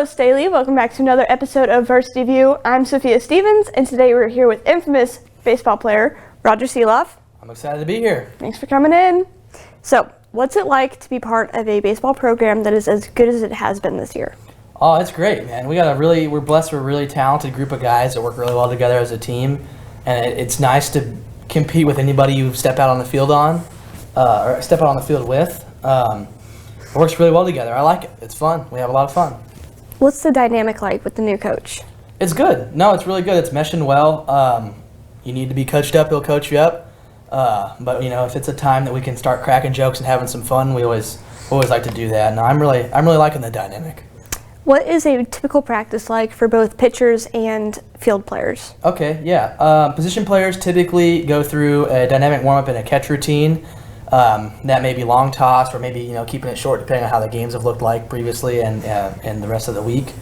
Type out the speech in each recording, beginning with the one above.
Hello, Staley. Welcome back to another episode of Varsity View. I'm Sophia Stevens, and today we're here with infamous baseball player Roger Sielaff. I'm excited to be here. Thanks for coming in. So, what's it like to be part of a baseball program that is as good as it has been this year? Oh, it's great, man. We're blessed with a really talented group of guys that work really well together as a team, and it's nice to compete with anybody you step out on the field with. It works really well together. I like it. It's fun. We have a lot of fun. What's the dynamic like with the new coach? It's good. No, it's really good. It's meshing well. You need to be coached up, he'll coach you up. But if it's a time that we can start cracking jokes and having some fun, we always like to do that. And I'm really liking the dynamic. What is a typical practice like for both pitchers and field players? Okay, yeah. Position players typically go through a dynamic warm-up and a catch routine. That may be long toss or maybe keeping it short depending on how the games have looked like previously and the rest of the week.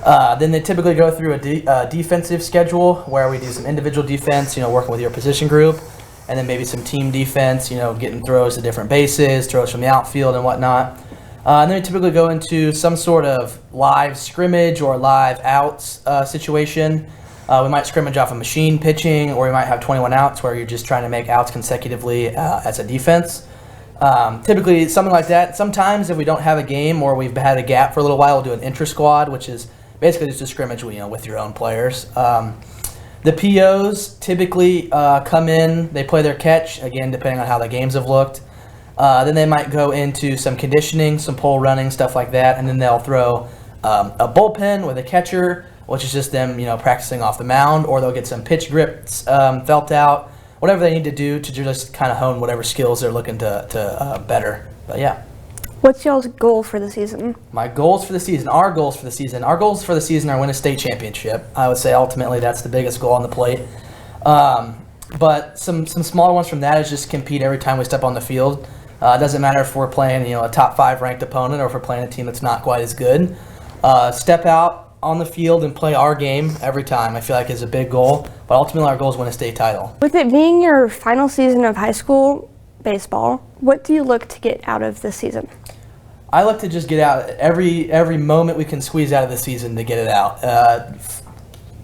Then they typically go through a defensive schedule where we do some individual defense, working with your position group, and then maybe some team defense, getting throws to different bases, throws from the outfield and whatnot. And then we typically go into some sort of live scrimmage or live outs situation. We might scrimmage off a machine pitching, or we might have 21 outs where you're just trying to make outs consecutively as a defense. Typically something like that. Sometimes if we don't have a game or we've had a gap for a little while, we'll do an intra-squad, which is basically just a scrimmage with your own players. The POs typically come in, they play their catch, again, depending on how the games have looked. Then they might go into some conditioning, some pole running, stuff like that, and then they'll throw a bullpen with a catcher, which is just them, practicing off the mound, or they'll get some pitch grips felt out, whatever they need to do to just kind of hone whatever skills they're looking to better. But yeah. What's y'all's goal for the season? Our goals for the season are win a state championship. I would say ultimately that's the biggest goal on the plate. But some smaller ones from that is just compete every time we step on the field. It doesn't matter if we're playing a top 5 ranked opponent or if we're playing a team that's not quite as good. Step out on the field and play our game every time, I feel like is a big goal. But ultimately our goal is win a state title. With it being your final season of high school baseball, what do you look to get out of this season? I look to just get out every moment we can squeeze out of the season to get it out.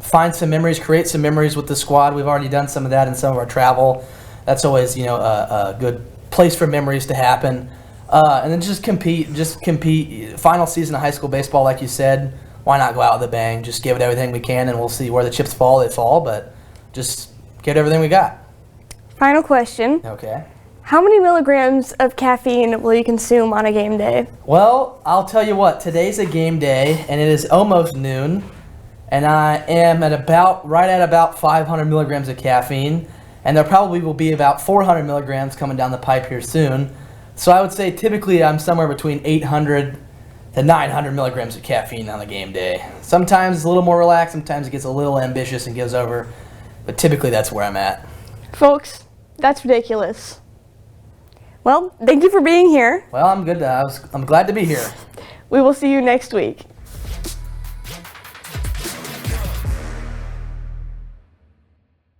Find some memories, create some memories with the squad. We've already done some of that in some of our travel. That's always a good place for memories to happen. And then just compete. Final season of high school baseball, like you said. Why not go out with a bang? Just give it everything we can, and we'll see where the chips fall. They fall, but just give it everything we got. Final question. Okay. How many milligrams of caffeine will you consume on a game day? Well, I'll tell you what. Today's a game day, and it is almost noon, and I am right at about 500 milligrams of caffeine, and there probably will be about 400 milligrams coming down the pipe here soon. So I would say typically I'm somewhere between 800 to 900 milligrams of caffeine on the game day. Sometimes it's a little more relaxed, sometimes it gets a little ambitious and goes over, but typically that's where I'm at. Folks, that's ridiculous. Well, thank you for being here. Well, I'm good. I'm glad to be here. We will see you next week.